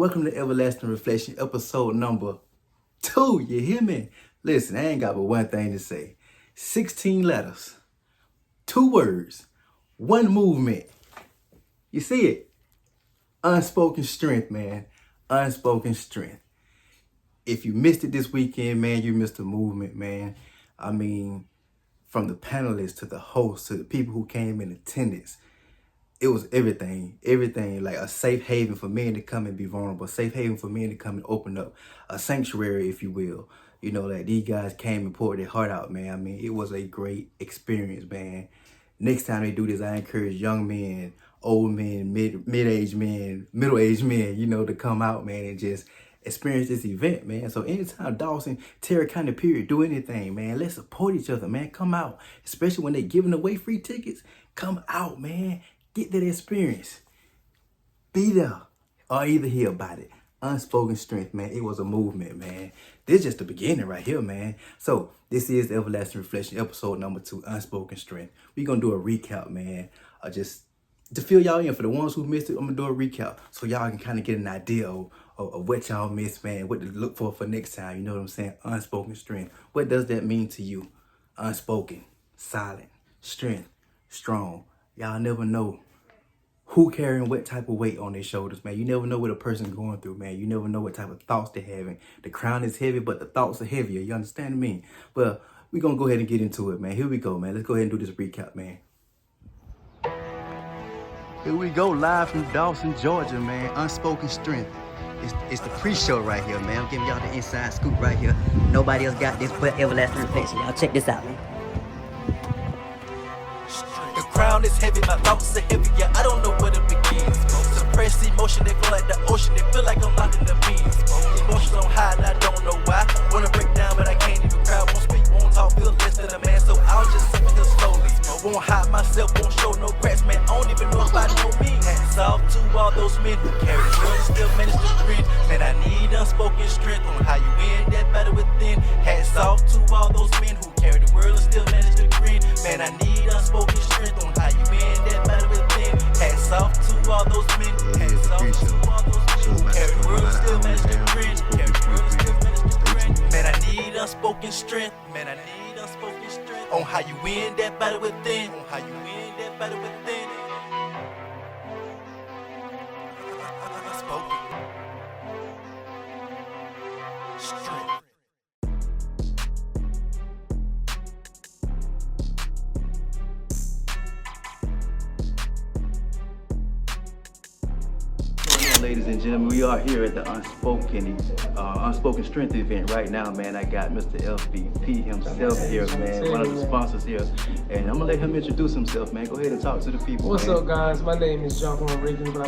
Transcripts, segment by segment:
Welcome to Everlasting Reflection, episode number 2. You hear me? Listen, I ain't got but one thing to say. 16 letters, 2 words, 1 movement. You see it? Unspoken strength, man. Unspoken strength. If you missed it this weekend, man, you missed the movement, man. I mean, from the panelists to the hosts to the people who came in attendance, it was everything, like a safe haven for men to come and be vulnerable, a safe haven for men to come and open up, a sanctuary, if you will. You know, that these guys came and poured their heart out, man. I mean, it was a great experience, man. Next time they do this, I encourage young men, old men, mid-aged men, middle-aged men, you know, to come out, man, and just experience this event, man. So anytime Dawson, Terry County, period, do anything, man, let's support each other, man. Come out, especially when they're giving away free tickets. Come out, man. Get that experience. Be there or either hear about it. Unspoken strength, man. It was a movement, man. This is just the beginning right here, man. So this is the Everlasting Reflection, episode number 2, Unspoken Strength. We're going to do a recap, man. Just to fill y'all in. For the ones who missed it, I'm going to do a recap so y'all can kind of get an idea of what y'all missed, man. What to look for next time. You know what I'm saying? Unspoken strength. What does that mean to you? Unspoken, silent, strength, strong. Y'all never know who carrying what type of weight on their shoulders, man. You never know what a person going through, man. You never know what type of thoughts they're having. The crown is heavy, but the thoughts are heavier. You understand me? Well, we're going to go ahead and get into it, man. Here we go, man. Let's go ahead and do this recap, man. Here we go, live from Dawson, Georgia, man. Unspoken strength. It's the pre-show right here, man. I'm giving y'all the inside scoop right here. Nobody else got this but Everlasting Reflection. Y'all check this out, man. Crown is heavy, my thoughts are heavy, yeah, I don't know where to begin. Suppressed emotion, they flow like the ocean, they feel like I'm locked in the beans. Emotions on high and I don't know why. Wanna break down, but I can't even cry. Won't speak, won't talk, feel less than a man, so I'll just sip it here slowly. Won't hide myself, won't show no cracks, man, I don't even know if I know me. Hats off to all those men who carry the world and still manage to grin. Man, I need unspoken strength on how you win that battle within. Hats off to all those men who carry the world and still manage to grin. Man, I need unspoken strength on how you win that battle within. Hats off to all those men. Hats off to all those men who carry the world and still manage to grin. Carry the world and still manage to grin. Man, I need unspoken strength. Man, I need unspoken strength on how you win that battle within. On how you win that battle within. Unspoken strength. Ladies and gentlemen, we are here at the Unspoken Strength event right now, man. I got Mr. LVP himself here, man, one of the sponsors here, and I'm gonna let him introduce himself, man. Go ahead and talk to the people. What's man. up, guys? My name is Dawson, but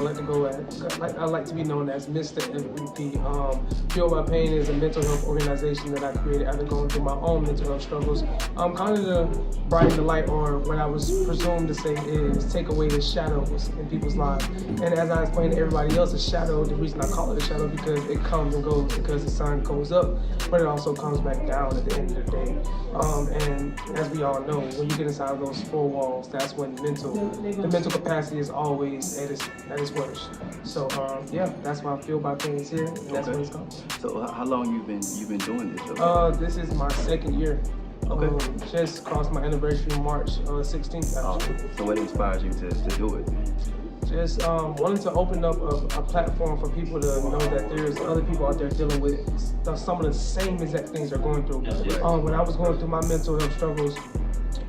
I like to be known as Mr. LVP. Feel My Pain is a mental health organization that I created after going through my own mental health struggles. Kind of to brighten the light, or what I was presumed to say is take away the shadows in people's lives. And as I explained to everybody else, a shadow, the reason I call it a shadow, because it comes and goes, because the sun goes up, but it also comes back down at the end of the day. And as we all know, when you get inside of those 4 walls, that's when the mental capacity is always at its worst. So yeah, that's why I Feel My Pain is here, and that's what it's called. So how long you been doing this? This is my 2nd year. Okay. Just crossed my anniversary March 16th. Actually. So what inspires you to do it? Just wanted to open up a platform for people to know that there's other people out there dealing with some of the same exact things they're going through. When I was going through my mental health struggles,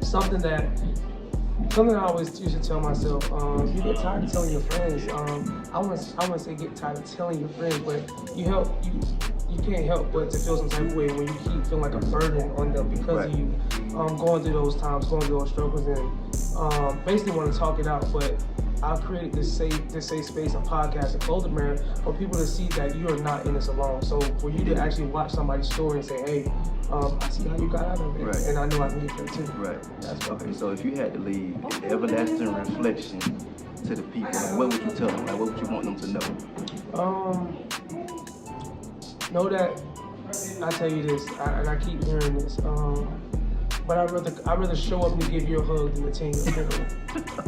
something that I always used to tell myself, you get tired of telling your friends. I want to say get tired of telling your friends, but you can't help but to feel some type of way when you keep feeling like a burden on them because of you going through those times, going through those struggles, and basically want to talk it out. But I created this safe space, a podcast, a clothing brand, for people to see that you are not in this alone. So for you to actually watch somebody's story and say, hey, I see how you got out of it, and I know I can get there too. Right. That's okay. So if you had to leave Everlasting Reflection to the people, like, what would you tell them? Like, what would you want them to know? Know that I tell you this, and I keep hearing this. but I'd rather show up and give you a hug than attend your funeral.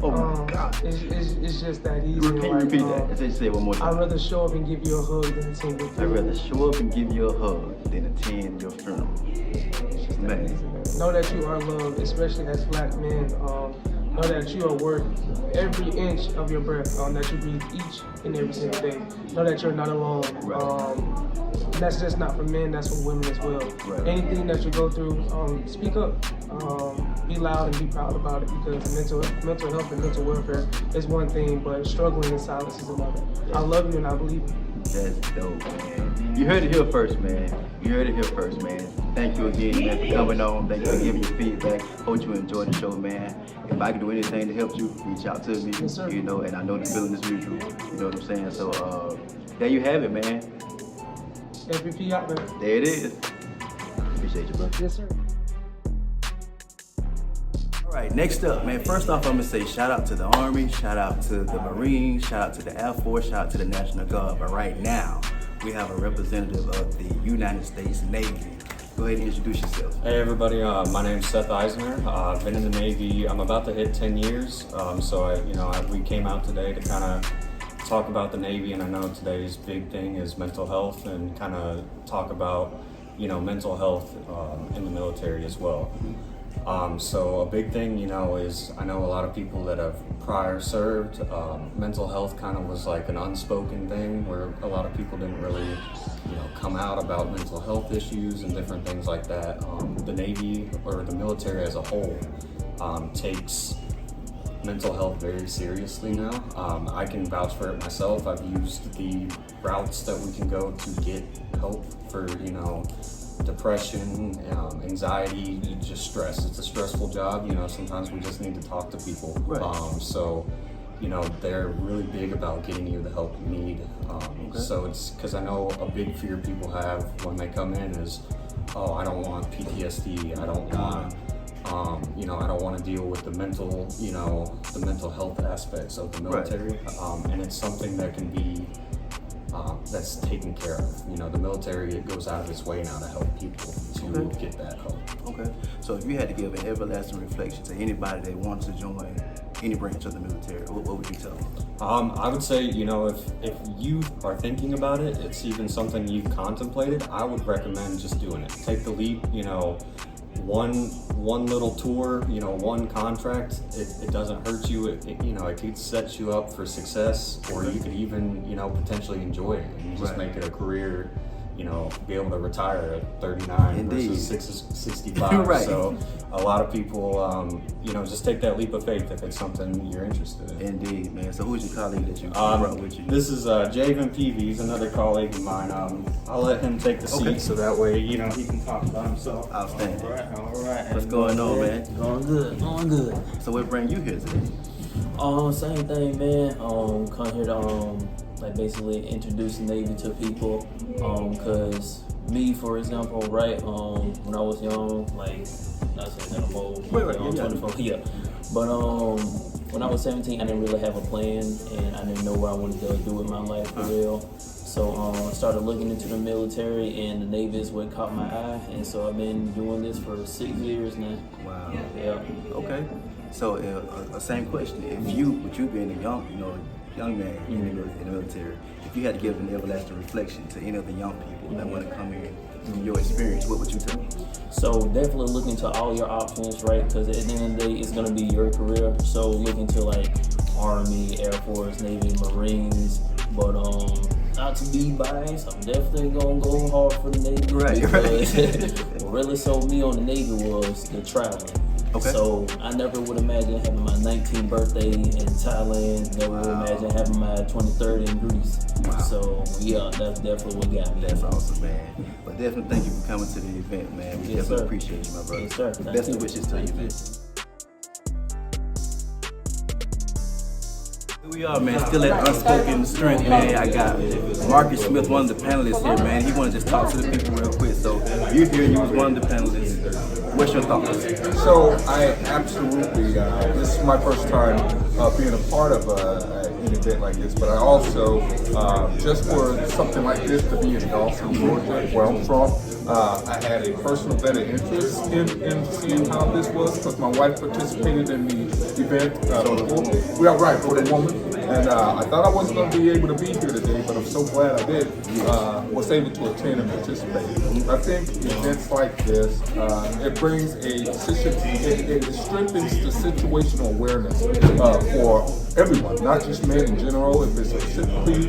Oh my God. It's just that easy. Repeat that. Say it one more time. I'd rather show up and give you a hug than attend your I'd funeral. rather show up and give you a hug than attend your funeral. Man. Know that you are loved, especially as black men. Know that you are worth every inch of your breath that you breathe each and every single day. Know that you're not alone. Right. That's just not for men, that's for women as well. Right. Anything that you go through, speak up. Be loud and be proud about it, because mental health and mental welfare is one thing, but struggling in silence is another. I love you and I believe you. That's dope, man. You heard it here first, man. Thank you again, man, for coming on. Thank you for giving your feedback. Hope you enjoyed the show, man. If I can do anything to help you, reach out to me. Yes, sir. You know, and I know the feeling is mutual. You know what I'm saying? So, there you have it, man. MVP out, man. There it is. Appreciate you, bro. Yes, sir. All right, next up, man. First off, I'm gonna say shout out to the Army, shout out to the Marines, shout out to the Air Force, shout out to the National Guard. But right now, we have a representative of the United States Navy. Go ahead and introduce yourself. Hey everybody, my name's Seth Eisner. I've been in the Navy. I'm about to hit 10 years. We came out today to kind of talk about the Navy, and I know today's big thing is mental health, and kind of talk about, mental health in the military as well. So a big thing, is I know a lot of people that have prior served. Mental health kind of was like an unspoken thing where a lot of people didn't really, come out about mental health issues and different things like that. The Navy, or the military as a whole, takes mental health very seriously now. I can vouch for it myself. I've used the routes that we can go to get help for, depression, anxiety, just stress. It's a stressful job. Sometimes we just need to talk to people. Right. They're really big about getting you the help you need. So it's because I know a big fear people have when they come in is, oh, I don't want PTSD. I don't want, I don't want to deal with the mental, the mental health aspects of the military. Right. And it's something that can be, that's taken care of. The military, it goes out of its way now to help people to get that help. Okay. So if you had to give an everlasting reflection to anybody that wants to join any branch of the military, what would you tell them? I would say, if you are thinking about it, it's even something you've contemplated, I would recommend just doing it. Take the leap, one little tour, one contract, it doesn't hurt you. It could set you up for success, or you could even, potentially enjoy it and just make it a career. Be able to retire at 39 Indeed. versus 65. Right. So a lot of people, just take that leap of faith if it's something you're interested in. Indeed, man. So who's your colleague that you brought with you? This is Javen Peavy. He's another colleague of mine. I'll let him take the seat so that way, he can talk about himself. Outstanding. All right. What's going on, man? Going good. So what bring you here today? Same thing, man. Come here to basically introduce the Navy to people. Cause me, for example, right, when I was young, not saying that I'm old, I'm 24, yeah. But when I was 17, I didn't really have a plan, and I didn't know what I wanted to do with my life for real. So I started looking into the military, and the Navy is what caught my eye, and so I've been doing this for 6 years now. Wow. Yeah. Okay. So same question. If you, with you being a young man in the military, if you had to give an everlasting reflection to any of the young people that want to come in, from your experience, what would you tell them? So definitely look into all your options, right? Because at the end of the day, it's gonna be your career. So look into Army, Air Force, Navy, Marines. But not to be biased, I'm definitely gonna go hard for the Navy. Right. What really sold me on the Navy was the traveling. Okay. So I never would imagine having my 19th birthday in Thailand. Never would imagine having my 23rd in Greece. Wow. So yeah, that's definitely what got me. That's awesome, man. But definitely thank you for coming to the event, man. We Yes, definitely sir. appreciate you, my brother. Yes, sir. Thank Best you. of wishes to you, man. Here we are, man. Still at Unspoken Strength, man. I got Marcus Smith, one of the panelists here, man. He want to just talk to the people real quick. So you here, you was one of the panelists. What's your thoughts? So I absolutely, this is my first time being a part of an event like this, but I also, just for something like this to be in Dawson, Georgia, where I'm from, I had a personal better interest in seeing how this was, because my wife participated in the event before. We are right for the woman, and I thought I wasn't going to be able to be here today, but I'm so glad I did. Was able to attend and participate. I think events like this, it brings it strengthens the situational awareness for everyone, not just men in general. If it's specifically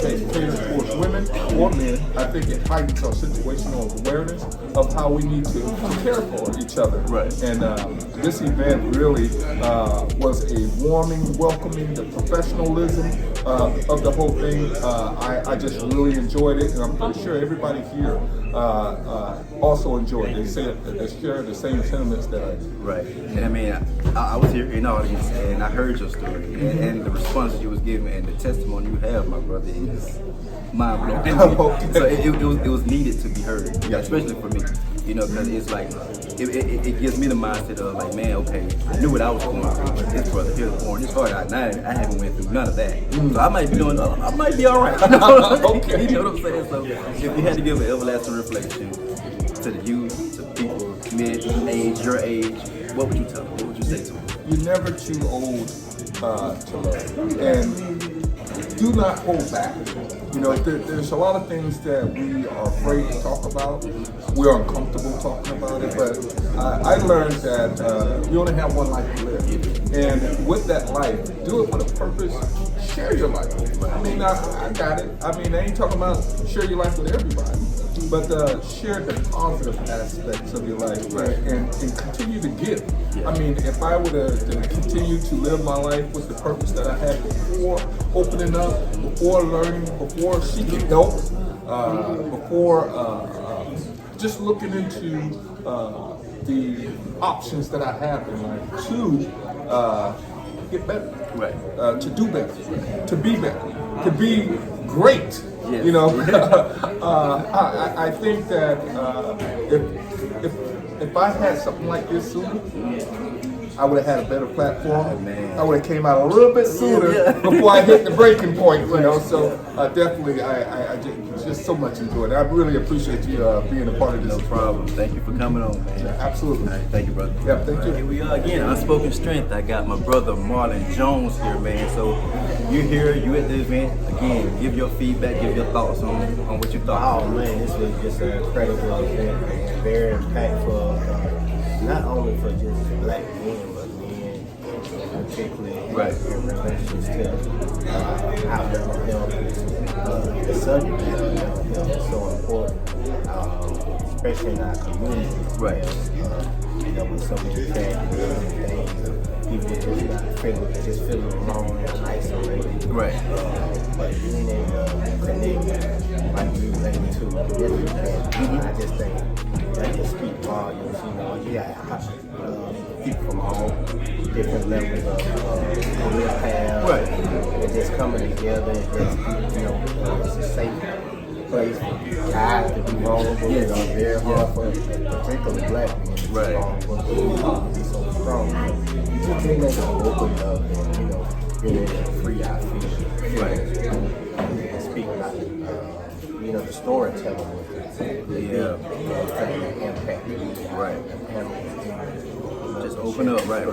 catered towards women or men, I think it heightens our situational awareness of how we need to care for each other. Right. And this event really was a warming, welcoming, the professionalism of the whole thing. I just really enjoyed it, and I'm pretty sure everybody here also enjoyed it. They share the same sentiments that I do. Right. And I mean, I was here in the audience and I heard your story and the response that you was giving and the testimony you have, my brother, is mind blowing. Okay. So it was needed to be heard, especially for me. You know, because it's like, it gives me the mindset of like, man, okay, I knew what I was going through, but this brother here is pouring his heart out, and I haven't went through none of that. So I might be all right. Okay. You know what I'm saying? So if you had to give an everlasting reflection to the youth, to people mid-age, your age, what would you tell them? What would you say to them? You're never too old to love, and do not hold back. You know, there's a lot of things that we are afraid to talk about. We're uncomfortable talking about it, but I learned that you only have one life to live. And with that life, do it for the purpose, share your life. I mean, I got it. I mean, I ain't talking about share your life with everybody, but share the positive aspects of your life, and continue to give. I mean, if I were to continue to live my life with the purpose that I had before opening up, before learning, before seeking help, before just looking into the options that I have in life to get better, to do better, to be better, to be great. Yes. You know, I think that if I had something like this sooner, I would have had a better platform. I would have came out a little bit sooner before I hit the breaking point. You know, so definitely, I just so much enjoyed it. I really appreciate you being a part of this. No problem. Thank you for coming on, man. Yeah, absolutely. All right, thank you, brother. Yeah, thank you. Here we are again, Unspoken Strength. I got my brother Marlon Jones here, man. So you're here, you at the event. Again, give your feedback, give your thoughts on what you thought. Oh man, this was just an incredible event, very impactful, not only for just black men, but men particularly in relation to how mental health is, the subject of mental health is so important, especially in our community. You know, with so many tragedies and things, people just feeling alone and isolated. But being able to connect, like you related to this event, I just think that just speaks volumes. You know, you got people from all different levels of career paths, and just coming together and just, you know, it's a safe place for guys to be vulnerable. You know, it's very hard for particularly black men to be vulnerable, to be so strong. You just being able to open up and, you know, being able to free our feelings. And speak about you know, the storytelling with it. Impact. Just open up, right.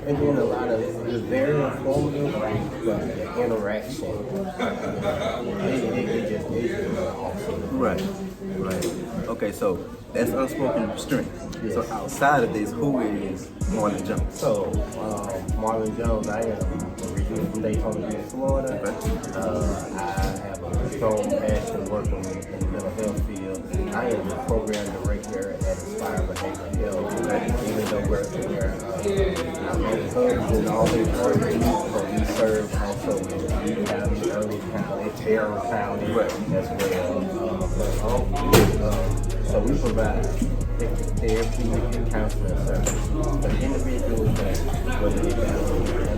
And then a lot of it's very informative, but the interaction, it just is awesome. Right. Okay, so that's Unspoken Strength. So outside of this, who is Marlon Jones? So, Marlon Jones, I am originally from Daytona Beach, Florida. I have a strong passion working in the mental health field. I am the program director at Inspire Behavioral Health. Even though we're hubs in all these areas, but we serve also in Lee County, Early County, Tarrant County as well. So we provide therapy and counseling services for individuals that, whether they have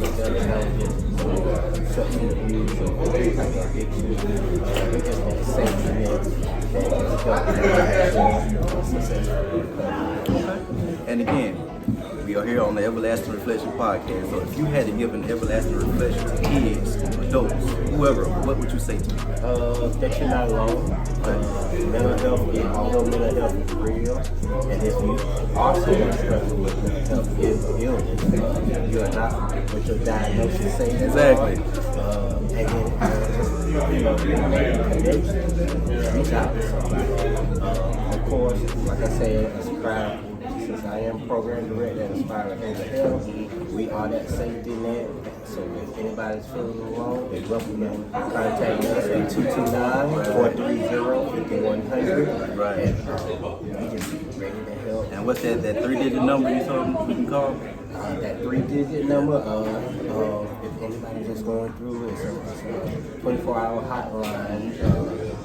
mental challenges, substance abuse, or any type of addiction, we just want to safety net that help them successful. And again, We are here on the Everlasting Reflection Podcast. So if you had to give an everlasting reflection to kids, adults, whoever, what would you say to them? That you're not alone. Mental health, although mental health is real, and if you also are struggling with mental health illness, you are not with your diagnosis saying Exactly. And then just reach out to somebody. Of course, like I said, Aspire, since I am program director at Aspire Health, we are that safety net. So if anybody's feeling alone, they welcome to contact us at 229-430-5100. Right. And we just ready to help. And what's that 3-digit number you told them we can call? That 3-digit number, if anybody's just going through, it's a 24-hour hotline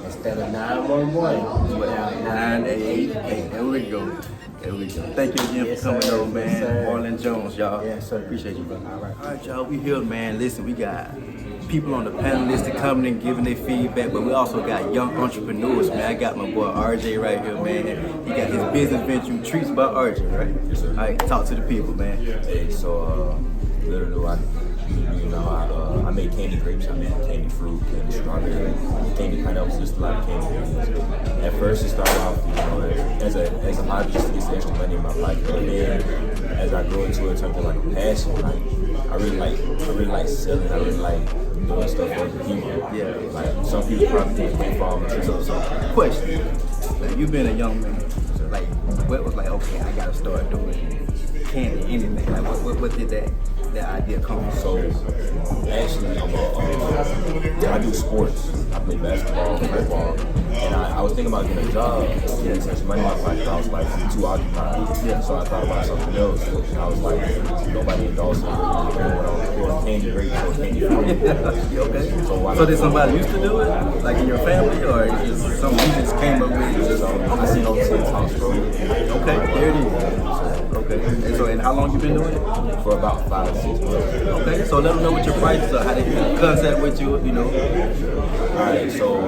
instead of 911. But 988. There we go. There we go. Thank you again for coming over, man. Yes, sir. Marlon Jones, y'all. Yes, sir. Appreciate you, brother. All right, y'all. We here, man. Listen, we got people on the panel list that coming and giving their feedback, but we also got young entrepreneurs, man. I got my boy RJ right here, man. He got his business venture, Treats by RJ, right? Yes, sir. All right, talk to the people, man. Hey, so literally, I made candy grapes, I made candy fruit, candy strawberry, candy pineapples, just a lot of candy things. At first, it started off, as a hobby, just to get some extra money in my pocket. But then, as I grew into it, something like a passion. Like I really like selling. I really like doing stuff for other people. Yeah. Like some people probably think they fall into it. So, question. Like, you've been a young man. So, like, what was like, okay, I gotta start doing candy, anything. Like, what did that idea come from? So, actually, I do sports. I play basketball, football, and I was thinking about getting a job. Yeah, since money in my pocket, I was like too occupied. Yeah. So I thought about something else. And I was like, nobody in Dawson really cared what I was doing. Candy grapes or candy fruit. Okay. So did somebody used to do it, like in your family, or is it something you just came up with? So I seen over 10 times, bro. Okay, there it is. Okay. And how long you been doing it? For about 5 to 6 months. Okay. So let them know what your prices are, how they get in contact with you, Alright, so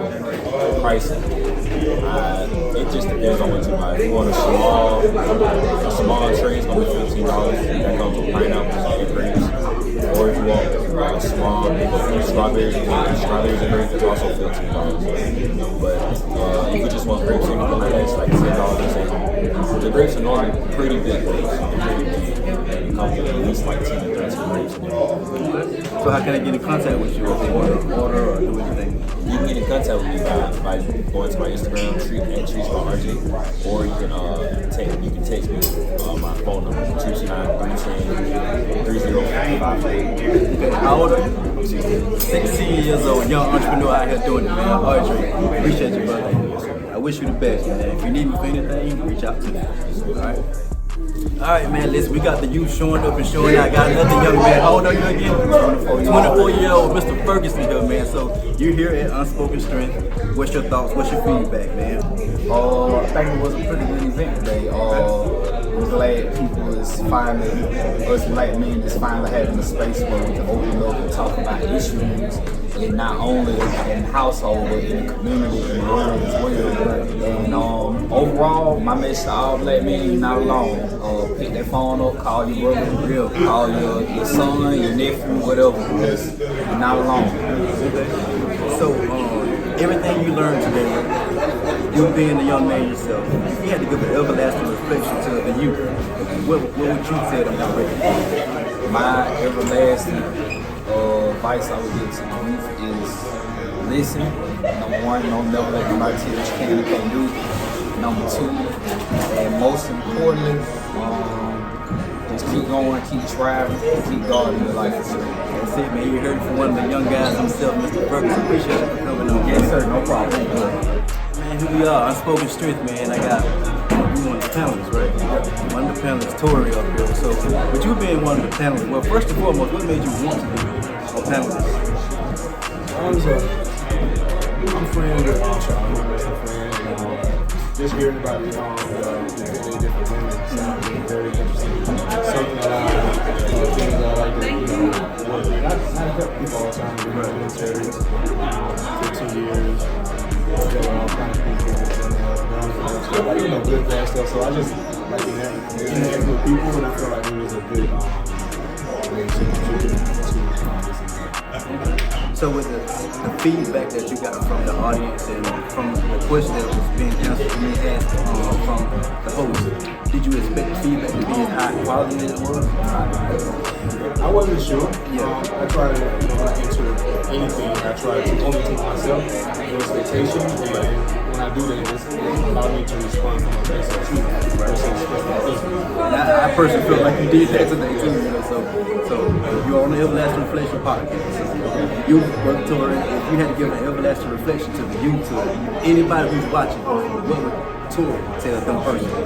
pricing. It just depends on what you buy. If you want a small tray, it's gonna be $15. That comes with pineapples and grapes. Or if you want a small strawberries and grapes, it's also $15. But if you just want grapes, anything like that, it's like $10. And the grapes are normally pretty big grapes. It comes with at least like 10 to 13 grapes in there. So how can I get in contact with you? If they want to order or do anything? You can get in contact with me by going to my Instagram, @treats.rj, or you can text me my phone number, 229-310-3055. How old are you? I'm 16. 16 years old, young entrepreneur out here doing it, man. RJ, appreciate you, brother. I wish you the best, man. If you need me for anything, reach out to me. All right, man, listen, we got the youth showing up and showing out. Got another young man. How old are you again? 24-year-old Mr. Ferguson here, man. So you're here at Unspoken Strength. What's your thoughts? What's your feedback, man? I think it was a pretty good event today. I'm glad people is finally, us black men is finally having a space where we can open up and talk about issues, and not only in the household, but in the community and the world as well. And overall, my message to all black men, you're not alone. Pick that phone up, call your brother, call your son, your nephew, whatever, because you're not alone. So, everything you learned today, you being a young man yourself, if you had to give an everlasting reflection to the youth, what would you say to them? My everlasting advice I would give to the youth is listen. Number one, don't never let nobody tell you what you can and can't do. Number two, and most importantly, just keep going, keep striving, keep guarding your life. That's it, man. You heard it from one of the young guys himself, Mr. Ferguson. Appreciate you for coming on. Yes, sir, no problem. Man, here we are, Unspoken Strength, man. I got one of the panelists, right? One of the panelists, Tori, up here. So, with you being one of the panelists, well, first and foremost, what made you want to be a panelist? I'm friends with Charlie, I'm friends. Just hearing about the different women sounds very interesting. Something that things I like to, work. I help people all the time. We've been in the military for 2 years. All kind of people, and good bad stuff. So I just like interacting with people, and I feel like it was a good way to contribute to So with the feedback that you got from the audience and from the question that was being answered and being asked from the host, did you expect the feedback to be as high quality as it was? I wasn't sure. Yeah. I try to, when I enter anything, I try to only take myself, no expectation, and when I do that, it's allowed me to respond from a place of truth versus expectation. I personally feel like you did that today too, you know. So you're on the Everlasting Reflection podcast. You, Brother Torrey, if you had to give an everlasting reflection to the youth, to anybody who's watching, what would Torrey tell them personally?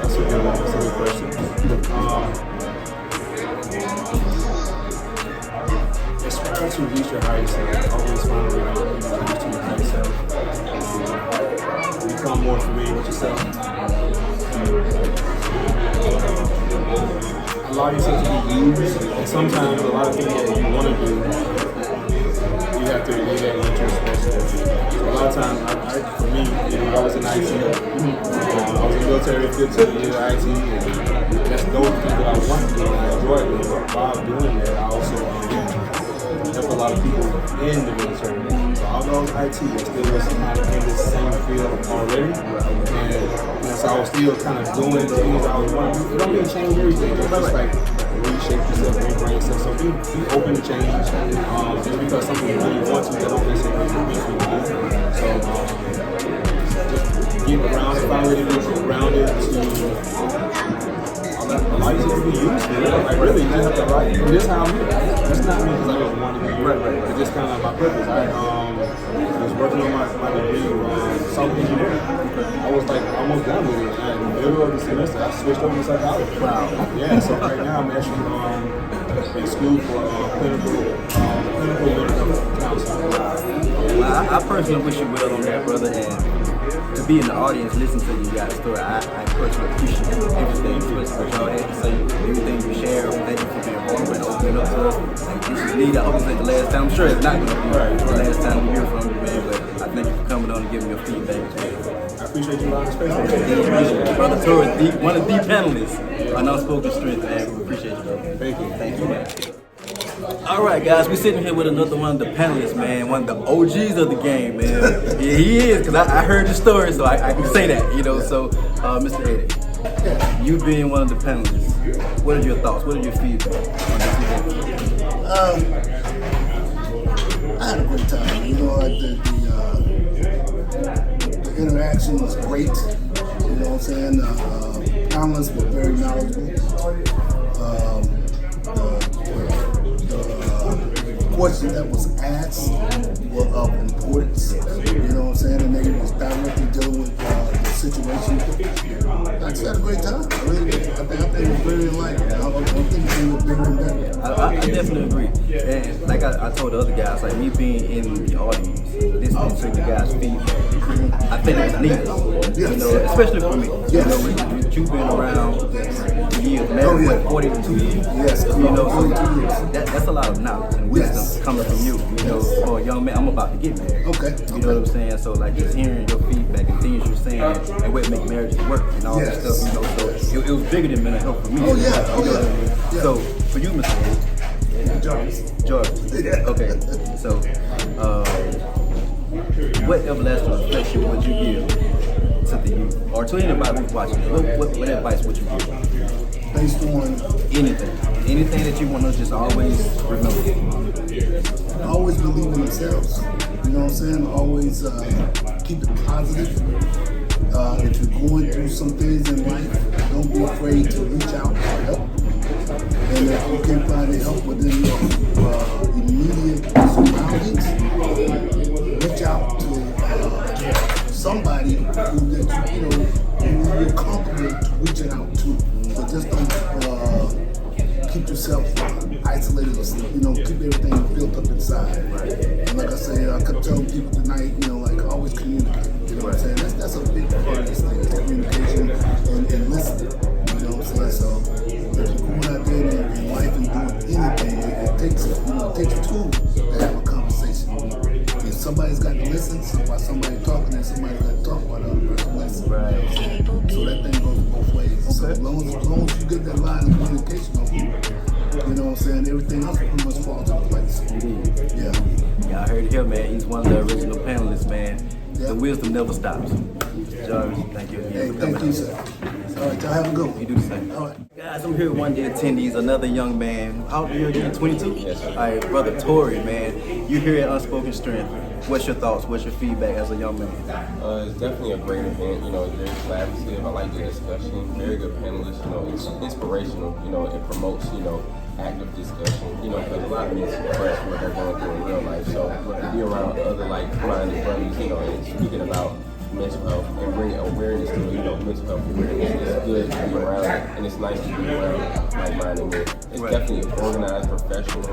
That's a good question. Aspire to reach your highest self. Always find a way to reach your highest self. Become more familiar with yourself. Allow yourself to be used. And sometimes a lot of things that you want to do, you have to do that with your special. So a lot of times, for me, I was in IT. I was in the military, 15 years IT, and that's those things that I want to do and I enjoy doing. But while doing that, I also help a lot of people in the military. So although I was IT, I still was kind of in the same field already. And so I was still kind of doing the things I was wanting to do. It don't mean change everything. It's just like reshape yourself, rebrand yourself. So be open to change. Just because something you really want to, that don't necessarily mean you do. So just get grounded, find a way to be grounded to allow yourself to be used. Like really, you have to like, and this is how I'm here. It's not me because I just want to be here. It's just kind of my purpose. I was working on my degree software engineering. I was like almost done with it. And in the middle of the semester, I switched over to psychology. Wow. Yeah, so right now I'm actually in school for clinical mental counseling. Well, I personally wish you well on that, brother, and to be in the audience, listen to you guys' story. I personally appreciate everything what y'all had to say, everything you share. Thank you for being vulnerable and opening up to us. Like, this is neat. I hope it's not the last time. I'm sure it's not going to be the last time we hear from you, man, but I thank you for coming on and giving your feedback. I appreciate you allowing space. Brother Torrey, one of the panelists on Unspoken Strength, man. We appreciate you, brother. Thank you, man. All right, guys, we're sitting here with another one of the panelists, man, one of the OGs of the game, man. Yeah, he is, because I heard the story, so I can say that, you know. So, Mr. Eddie, you being one of the panelists, what are your thoughts? What are your feedback on this event? I had a great time. You know, the interaction was great. You know what I'm saying? Panelists were very knowledgeable. The questions that was asked were of importance. You know what I'm saying? And they was directly dealing with the situation. I just had a great time. I really did. I think it was very enlightening. I think it was bigger and better. I definitely agree. And like I told the other guys, like me being in the audience, listening to you guys' feedback, I think it's needed. You know, especially for me. You know, you've been around for years, man, 42 years. Yes, you know, so that's a lot of knowledge and wisdom coming from you. You know, for a young man, I'm about to get married. Okay. You know what I'm saying? So like just hearing your feedback and things you're saying and what make marriages work and all that stuff, you know, so it was bigger than mental health for me. Oh yeah, you know what I mean? Yeah. So for you, Mr. Jarvis. Okay. So what everlasting reflection would you give to the youth or to anybody who's watching? What advice would you give? Based on anything that you want to just always remember. Always believe in themselves. You know what I'm saying? Always keep it positive. If you're going through some things in life, don't be afraid to reach out for help. And if you can find the help within your immediate surroundings, reach out to somebody who you're comfortable reaching out to. But just don't keep yourself isolated or, keep everything built up inside. And like I say, I kept telling people tonight, always communicate. You know what I'm saying? That's a big part of this thing, is communication and listening. You know what I'm saying? So if you're going out there in life and doing anything, it takes two to have a conversation. If somebody's got to listen, while somebody's talking, and somebody's got to talk while the other person listens. Right. So that thing goes both ways. So as long as you get that line of communication open, you know what I'm saying, everything else pretty much falls into place. Indeed. Yeah. Y'all heard it here, man. He's one of the original panelists, man. Yeah. The wisdom never stops. Jarvis, thank you again Hey, for coming thank you, on. sir. All right, y'all have a good one. You do the same. All right. Guys, I'm here with one of the attendees, another young man. How old are you again? 22? Yes, sir. All right, brother Tory, man. You here at Unspoken Strength. What's your thoughts? What's your feedback as a young man? It's definitely a great event. You know, it's very collaborative. I like the discussion. Very good panelists. You know, it's inspirational. You know, it promotes, you know, active discussion. You know, because a lot of me is express what they're going through in real life. So to be around other like-minded brothers, you know, and speaking about mental health and bringing awareness to, you know, mental health awareness. It's good to be around it, and it's nice to be around like-minded men. It's definitely organized, professional,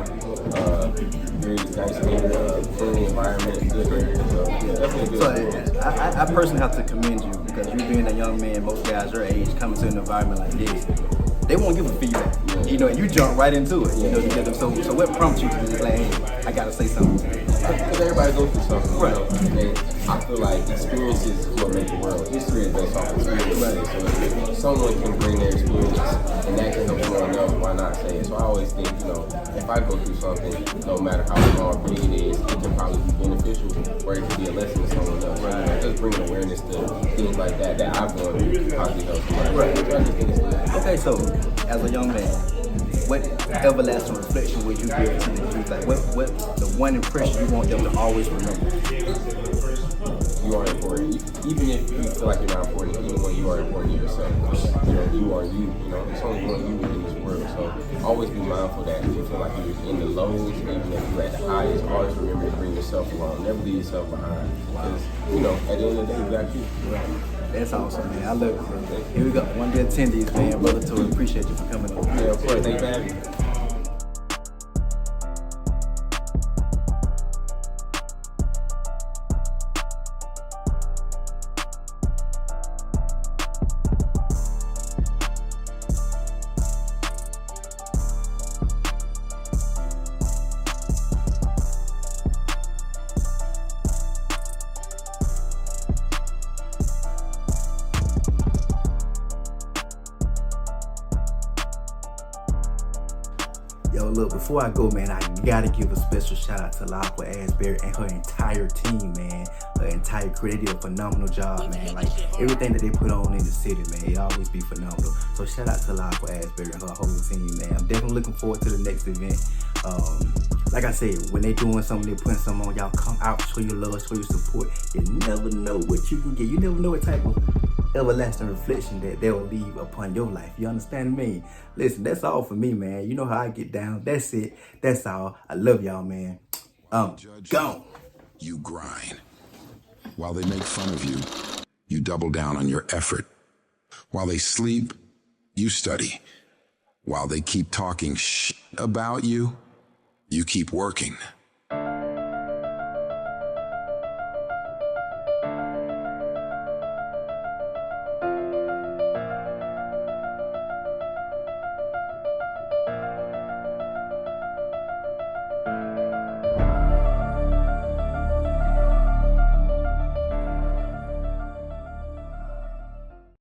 very nice area, friendly environment, good area. So yeah, definitely good. So I personally have to commend you because you being a young man, most guys your age coming to an environment like this, they won't give a feedback. Yeah. You know, and you jump right into it. You know, to get them. So what prompts you to just like, hey, I gotta say something? Because everybody goes through something, you know, and I feel like experience is what makes the world. History is based off of experience. So if someone can bring their experience and that can help someone else, why not say it? So I always think, you know, if I go through something, no matter how small or big it is, it can probably be beneficial or it can be a lesson to someone else. Right. You know, just bringing awareness to things like that I've gone through probably helps somebody. Right. So I just think it's good. Okay, so as a young man, what everlasting reflection would you give to the youth? Like, what the one impression you want them to always remember? You are important. Even if you feel like you're not important, even when you are important to yourself, you know, you are you. You know, there's only one you in this world. So always be mindful that if you feel like you're in the lows, even if you're at the highest, always remember to bring yourself along. Never leave yourself behind. Because, you know, at the end of the day, you got you. Right. That's awesome, man. I love it, bro. Here we go. One of the attendees, man. Brother Tory, appreciate you for coming on. Yeah, of course. Thanks for having me. Yo, look, before I go, man, I gotta give a special shout out to Laqua Asbury and her entire team, man. Her entire crew. They did a phenomenal job, man. Like, everything that they put on in the city, man, it always be phenomenal. So shout out to Laqua Asbury and her whole team, man. I'm definitely looking forward to the next event. Like I said, when they doing something, they putting something on, y'all come out, show your love, show your support. You never know what you can get. You never know what type of everlasting reflection that they will leave upon your life. You understand me? Listen, that's all for me, man. You know how I get down. That's it. That's all. I love y'all, man. Gone. You grind. While they make fun of you, you double down on your effort. While they sleep, you study. While they keep talking shit about you, you keep working.